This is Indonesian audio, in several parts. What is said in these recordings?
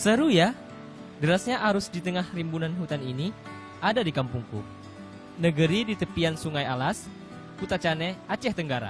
Seru ya, derasnya arus di tengah rimbunan hutan ini ada di kampungku. Negeri di tepian Sungai Alas, Kutacane, Aceh Tenggara.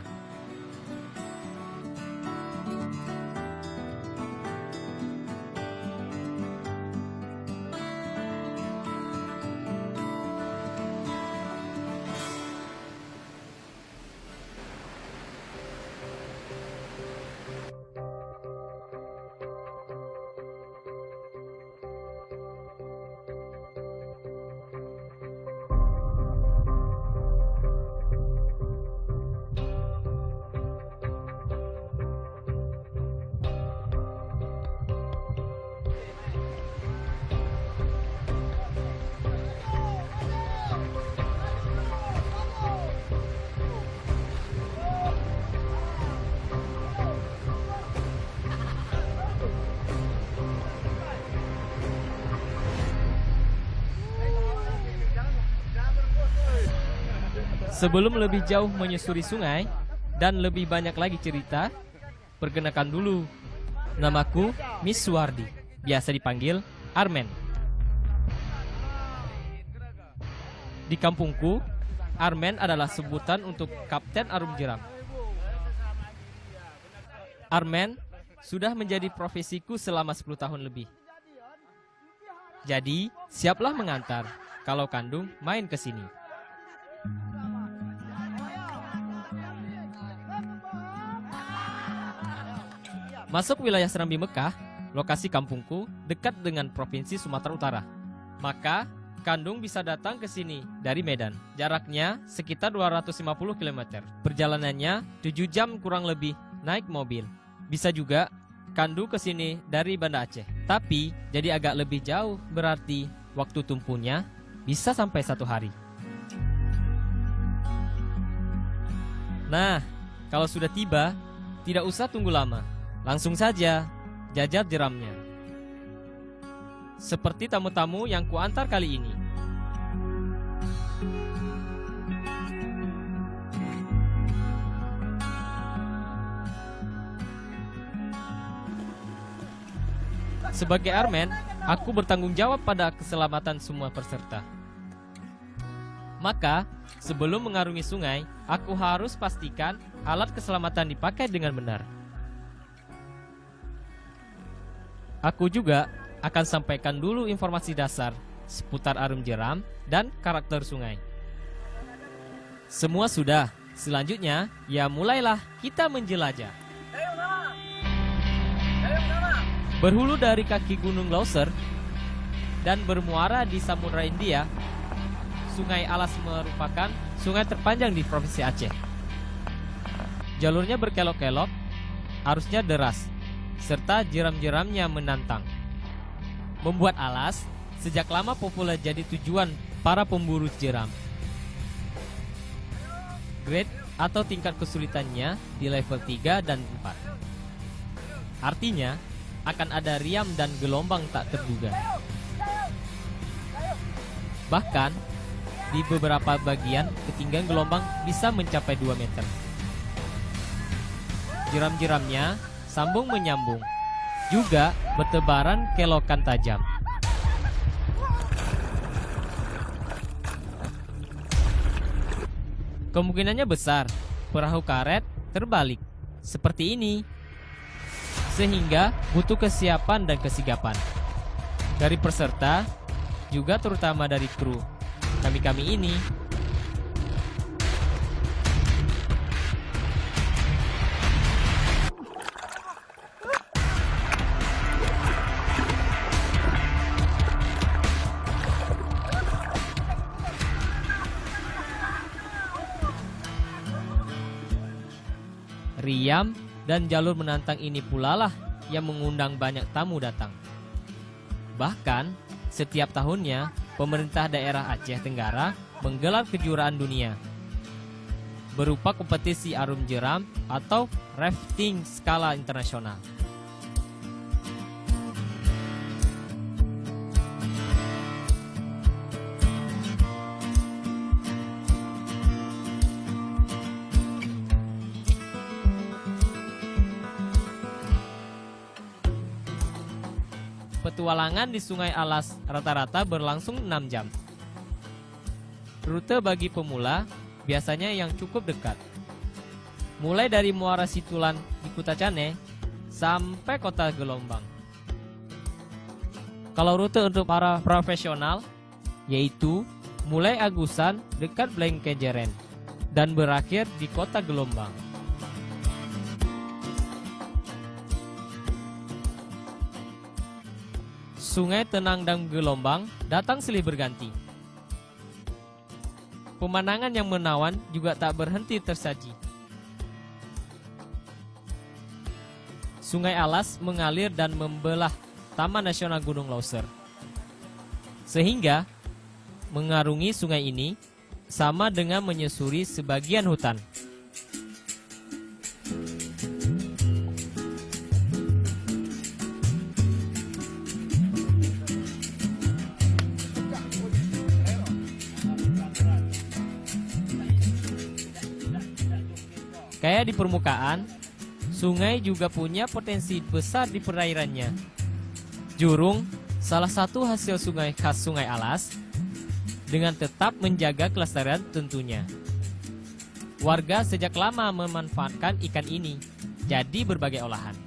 Sebelum lebih jauh menyusuri sungai dan lebih banyak lagi cerita, perkenalkan dulu. Namaku Miss Suwardi, biasa dipanggil Armen. Di kampungku, Armen adalah sebutan untuk Kapten Arum Jeram. Armen sudah menjadi profesiku selama 10 tahun lebih. Jadi, siaplah mengantar kalau Kandung main ke sini. Masuk wilayah Serambi Mekah, lokasi kampungku dekat dengan Provinsi Sumatera Utara. Maka, Kandung bisa datang ke sini dari Medan. Jaraknya sekitar 250 km. Perjalanannya 7 jam kurang lebih naik mobil. Bisa juga Kandung ke sini dari Banda Aceh. Tapi, jadi agak lebih jauh, berarti waktu tempuhnya bisa sampai 1 hari. Nah, kalau sudah tiba, tidak usah tunggu lama. Langsung saja jajar jeramnya. Seperti tamu-tamu yang kuantar kali ini. Sebagai Armen, aku bertanggung jawab pada keselamatan semua peserta. Maka, sebelum mengarungi sungai, aku harus pastikan alat keselamatan dipakai dengan benar. Aku juga akan sampaikan dulu informasi dasar seputar arum jeram dan karakter sungai. Semua sudah, selanjutnya ya mulailah kita menjelajah. Berhulu dari kaki Gunung Lauser dan bermuara di Samudra India, Sungai Alas merupakan sungai terpanjang di Provinsi Aceh. Jalurnya berkelok-kelok, arusnya deras, serta jeram-jeramnya menantang. Membuat Alas sejak lama populer jadi tujuan para pemburu jeram. Grade atau tingkat kesulitannya di level 3 dan 4. Artinya, akan ada riam dan gelombang tak terduga. Bahkan, di beberapa bagian ketinggian gelombang bisa mencapai 2 meter. Jeram-jeramnya sambung menyambung, juga bertebaran kelokan tajam. Kemungkinannya besar perahu karet terbalik seperti ini, sehingga butuh kesiapan dan kesigapan dari peserta, juga terutama dari kru kami ini. riam, dan jalur menantang ini pula lah yang mengundang banyak tamu datang. Bahkan, setiap tahunnya, pemerintah daerah Aceh Tenggara menggelar kejuaraan dunia berupa kompetisi arum jeram atau rafting skala internasional. Petualangan di Sungai Alas rata-rata berlangsung 6 jam. Rute bagi pemula biasanya yang cukup dekat. Mulai dari Muara Situlan di Kutacane sampai Kota Gelombang. Kalau rute untuk para profesional, yaitu mulai Agusan dekat Blengkejeren dan berakhir di Kota Gelombang. Sungai tenang dan gelombang datang silih berganti. Pemandangan yang menawan juga tak berhenti tersaji. Sungai Alas mengalir dan membelah Taman Nasional Gunung Lauser. Sehingga mengarungi sungai ini sama dengan menyusuri sebagian hutan. Kayak di permukaan, sungai juga punya potensi besar di perairannya. Jurung, salah satu hasil sungai khas Sungai Alas, dengan tetap menjaga kelestarian tentunya. Warga sejak lama memanfaatkan ikan ini, jadi berbagai olahan.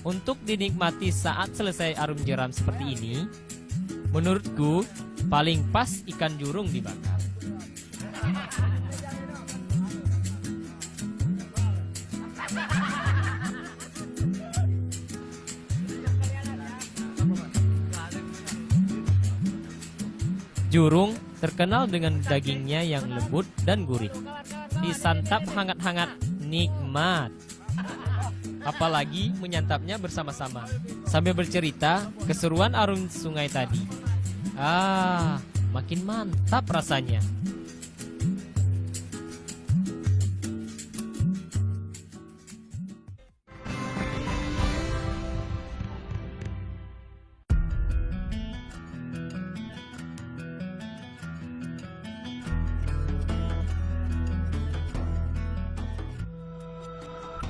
Untuk dinikmati saat selesai arum jeram seperti ini, menurutku paling pas ikan jurung dibakar. Jurung terkenal dengan dagingnya yang lembut dan gurih. Disantap hangat-hangat, nikmat. Apalagi menyantapnya bersama-sama sambil bercerita keseruan arum sungai tadi. Makin mantap rasanya.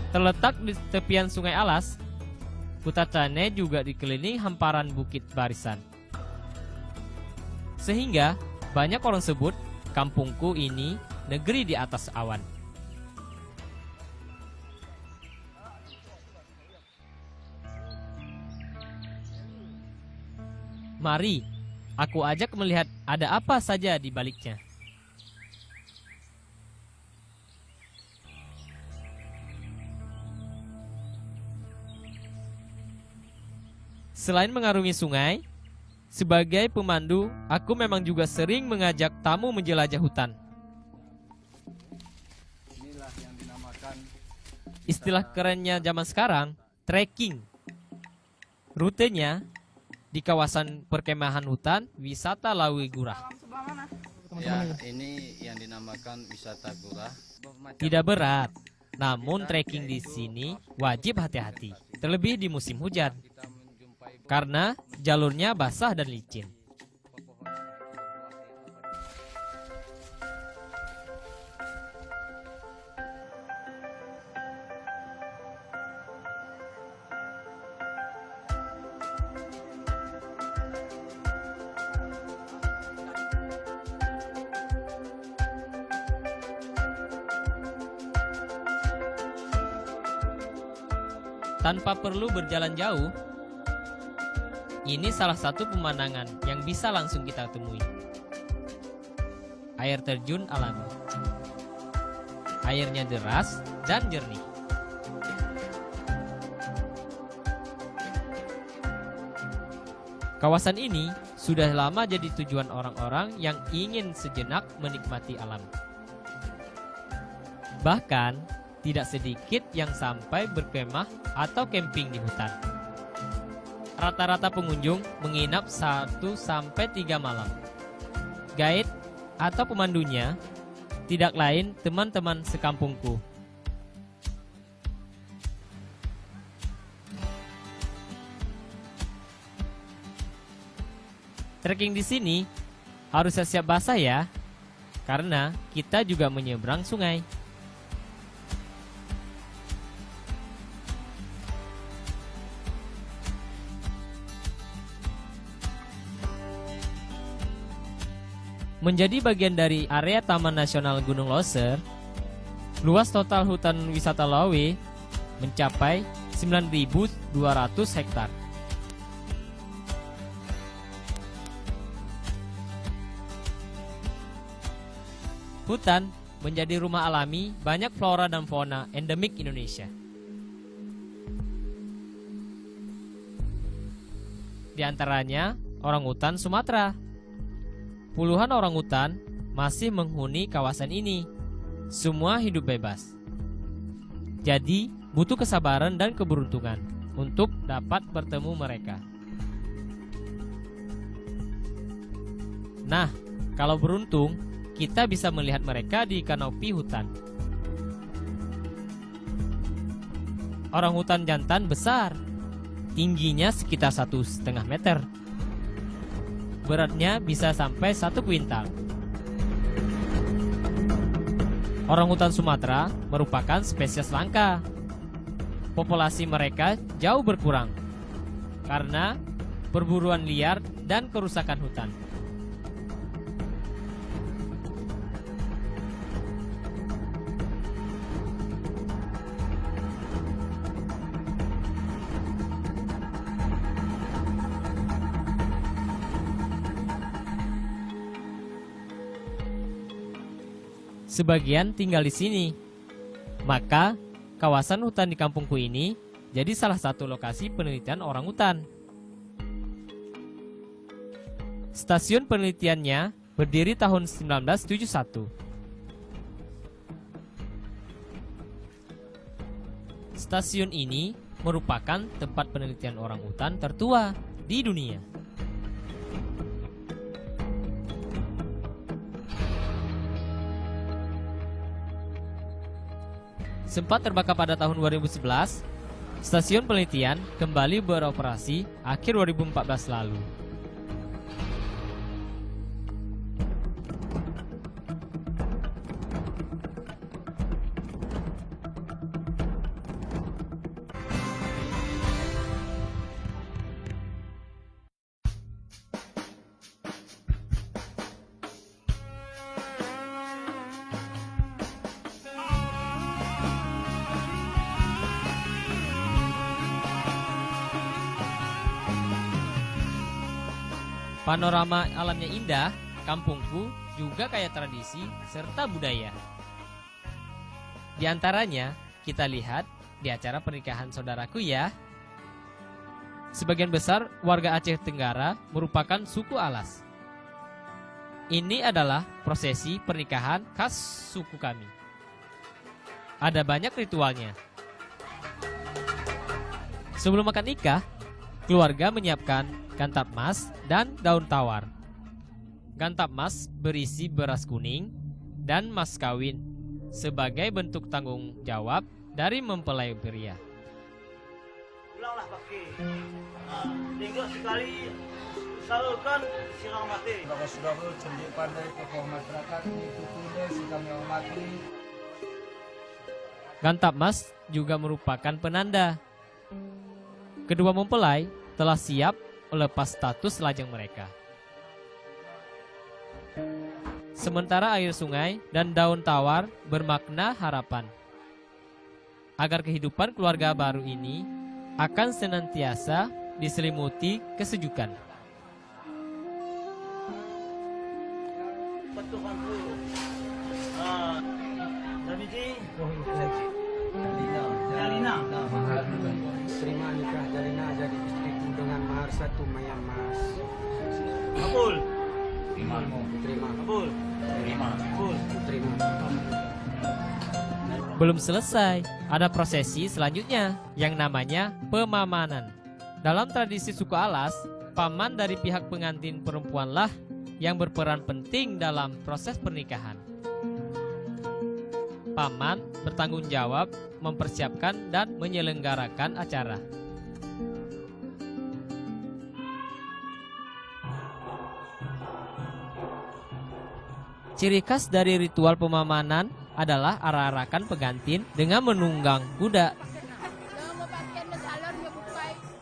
Terletak di tepian Sungai Alas, Kutacane juga dikelilingi hamparan bukit barisan. Sehingga banyak orang sebut kampungku ini negeri di atas awan. Mari, aku ajak melihat ada apa saja di baliknya. Selain mengarungi sungai, sebagai pemandu, aku memang juga sering mengajak tamu menjelajah hutan. Inilah yang dinamakan Istilah kerennya zaman sekarang, trekking. Rutenya di kawasan perkemahan hutan wisata Lawi Gurah. ya, ini yang dinamakan wisata gurah. Tidak berat, namun trekking di sini wajib hati-hati, terlebih di musim hujan. Karena jalurnya basah dan licin. Tanpa perlu berjalan jauh, ini salah satu pemandangan yang bisa langsung kita temui. Air terjun alami. Airnya deras dan jernih. Kawasan ini sudah lama jadi tujuan orang-orang yang ingin sejenak menikmati alam. Bahkan, tidak sedikit yang sampai berkemah atau camping di hutan. Rata-rata pengunjung menginap 1-3 malam. Guide atau pemandunya tidak lain teman-teman sekampungku. Trekking di sini harus siap-siap basah ya, karena kita juga menyeberang sungai. Menjadi bagian dari area Taman Nasional Gunung Loser, luas total hutan wisata Lawe mencapai 9.200 hektar. Hutan menjadi rumah alami banyak flora dan fauna endemik Indonesia. Di antaranya orangutan Sumatera. Puluhan orangutan masih menghuni kawasan ini. Semua hidup bebas. Jadi, butuh kesabaran dan keberuntungan untuk dapat bertemu mereka. Nah, kalau beruntung, kita bisa melihat mereka di kanopi hutan. Orangutan jantan besar, tingginya sekitar 1,5 meter. Beratnya bisa sampai 1 kuintal. Orangutan Sumatera merupakan spesies langka. Populasi mereka jauh berkurang karena perburuan liar dan kerusakan hutan. Sebagian tinggal di sini. Maka, kawasan hutan di kampungku ini jadi salah satu lokasi penelitian orangutan. Stasiun penelitiannya berdiri tahun 1971. Stasiun ini merupakan tempat penelitian orangutan tertua di dunia. Sempat terbakar pada tahun 2011, stasiun penelitian kembali beroperasi akhir 2014 lalu. Panorama alamnya indah, kampungku juga kaya tradisi serta budaya. Di antaranya, kita lihat di acara pernikahan saudaraku ya. Sebagian besar warga Aceh Tenggara merupakan suku Alas. Ini adalah prosesi pernikahan khas suku kami. Ada banyak ritualnya. Sebelum makan nikah, keluarga menyiapkan gantap mas dan daun tawar. Gantap mas berisi beras kuning dan mas kawin sebagai bentuk tanggung jawab dari mempelai pria. Ulanglah pakai. Tinggal sekali salurkan sirang mati. Saudara-saudara cendik pandai tokoh masyarakat ikuti si kami hormati. Gantap mas juga merupakan penanda kedua mempelai telah siap melepas status lajang mereka. Sementara air sungai dan daun tawar bermakna harapan agar kehidupan keluarga baru ini akan senantiasa diselimuti kesejukan. Petukan dulu. Damiji. Jalina. Terima nikah Jalina jadi istriku dengan mahar 1 mayang mas. Kabul. Terima. Kabul. Terima. Kabul. Terima. Belum selesai, ada prosesi selanjutnya yang namanya pemamanan. Dalam tradisi suku Alas, paman dari pihak pengantin perempuanlah yang berperan penting dalam proses pernikahan. Paman bertanggung jawab mempersiapkan dan menyelenggarakan acara. Ciri khas dari ritual pemamanan adalah arak-arakan pengantin dengan menunggang kuda.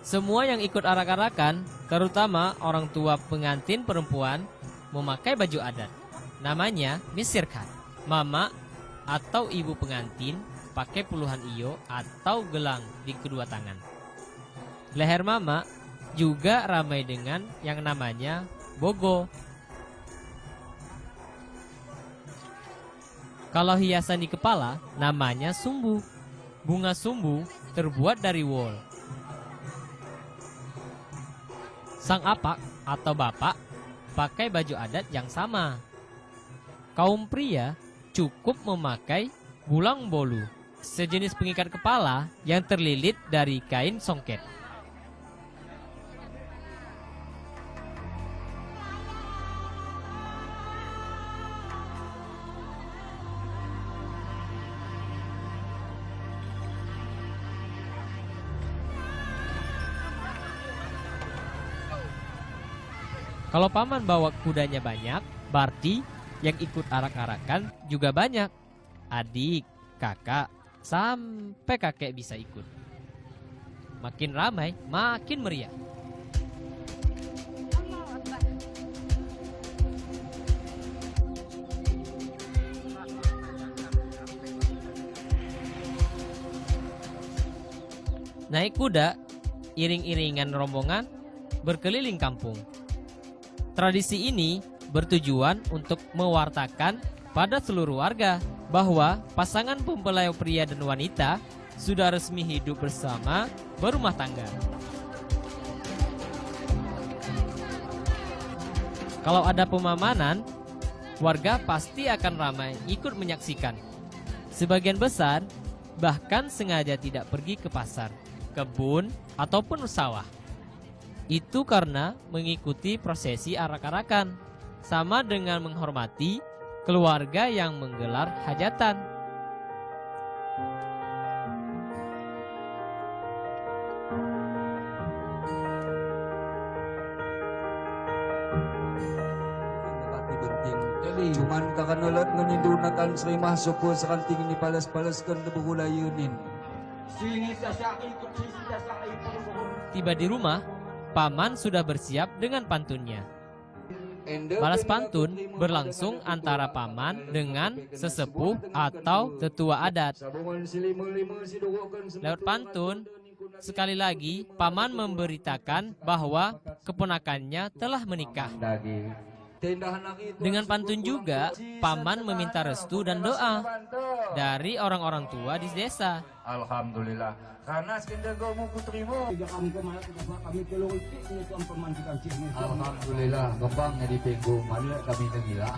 Semua yang ikut arak-arakan, terutama orang tua pengantin perempuan, memakai baju adat. Namanya misirkat. Mama atau ibu pengantin pakai puluhan iyo atau gelang di kedua tangan. Leher mama juga ramai dengan yang namanya bogo. Kalau hiasan di kepala, namanya sumbu. Bunga sumbu terbuat dari wol. Sang apak atau bapak pakai baju adat yang sama. Kaum pria cukup memakai bulang bolu, sejenis pengikat kepala yang terlilit dari kain songket. Kalau paman bawa kudanya banyak, berarti yang ikut arak-arakan juga banyak. Adik, kakak, sampai kakek bisa ikut. Makin ramai, makin meriah. Naik kuda, iring-iringan rombongan berkeliling kampung. Tradisi ini bertujuan untuk mewartakan pada seluruh warga bahwa pasangan mempelai pria dan wanita sudah resmi hidup bersama berumah tangga. Kalau ada pemamanan, warga pasti akan ramai ikut menyaksikan. Sebagian besar bahkan sengaja tidak pergi ke pasar, kebun, ataupun sawah. Itu karena mengikuti prosesi arak-arakan, sama dengan menghormati keluarga yang menggelar hajatan. Cuman kakanulat nganindunatan Sri Mahsupo sekanting ini palas-palaskan na bukulayunin. Tiba di rumah, paman sudah bersiap dengan pantunnya. Balas pantun berlangsung antara paman dengan sesepuh atau tetua adat. Lewat pantun, sekali lagi paman memberitakan bahwa keponakannya telah menikah. Dengan pantun juga, paman meminta restu dan doa dari orang-orang tua di desa. Alhamdulillah. Karena sekendaga mo putrimu. Kami tulong itu ang pemandikan sini. Alhamdulillah. Gembang nga di penggo. Malila kami nangila.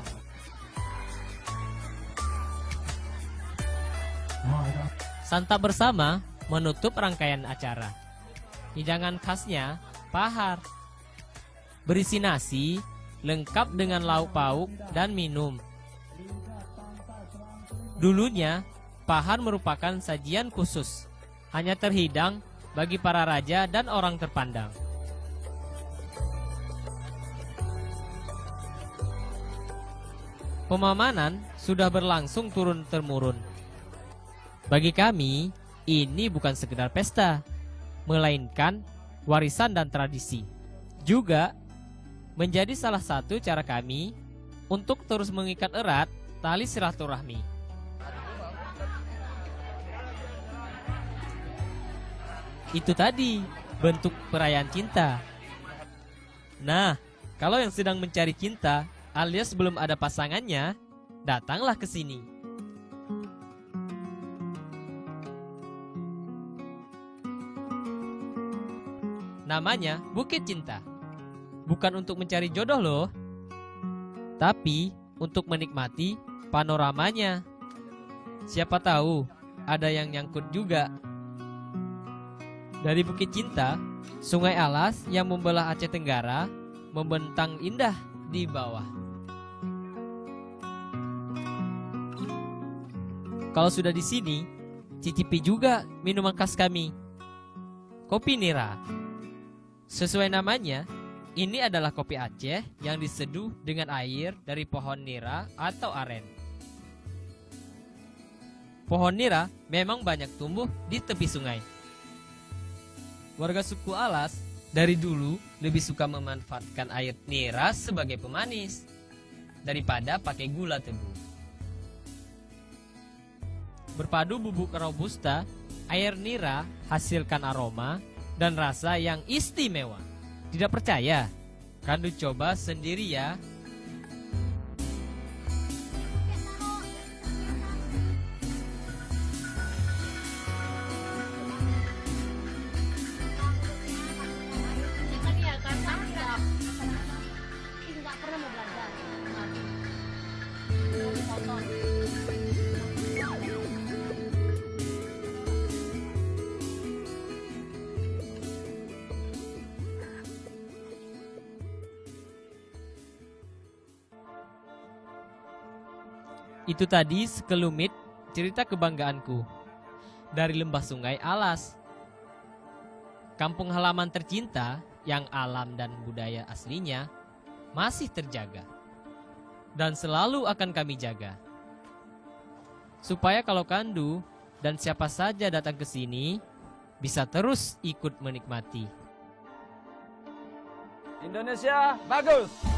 Santap bersama menutup rangkaian acara. Hidangan khasnya pahar. Berisi nasi, lengkap dengan lauk pauk dan minum. Dulunya, pahar merupakan sajian khusus, hanya terhidang bagi para raja dan orang terpandang. Pemamanan sudah berlangsung turun-temurun. Bagi kami, ini bukan sekedar pesta, melainkan warisan dan tradisi. Juga menjadi salah satu cara kami untuk terus mengikat erat tali silaturahmi. Itu tadi bentuk perayaan cinta. Nah, kalau yang sedang mencari cinta alias belum ada pasangannya, datanglah ke sini. Namanya Bukit Cinta. Bukan untuk mencari jodoh loh, tapi untuk menikmati panoramanya. Siapa tahu ada yang nyangkut juga. Dari Bukit Cinta, Sungai Alas yang membelah Aceh Tenggara membentang indah di bawah. Kalau sudah di sini, cicipi juga minuman khas kami, kopi nira. Sesuai namanya, ini adalah kopi Aceh yang diseduh dengan air dari pohon nira atau aren. Pohon nira memang banyak tumbuh di tepi sungai. Warga suku Alas dari dulu lebih suka memanfaatkan air nira sebagai pemanis daripada pakai gula tebu. Berpadu bubuk robusta, air nira hasilkan aroma dan rasa yang istimewa. Tidak percaya? Kandu coba sendiri ya. Nggak pernah mau belajar. Motor. Itu tadi sekelumit cerita kebanggaanku dari lembah Sungai Alas. Kampung halaman tercinta yang alam dan budaya aslinya masih terjaga dan selalu akan kami jaga. Supaya kalau Kandu dan siapa saja datang ke sini bisa terus ikut menikmati. Indonesia bagus.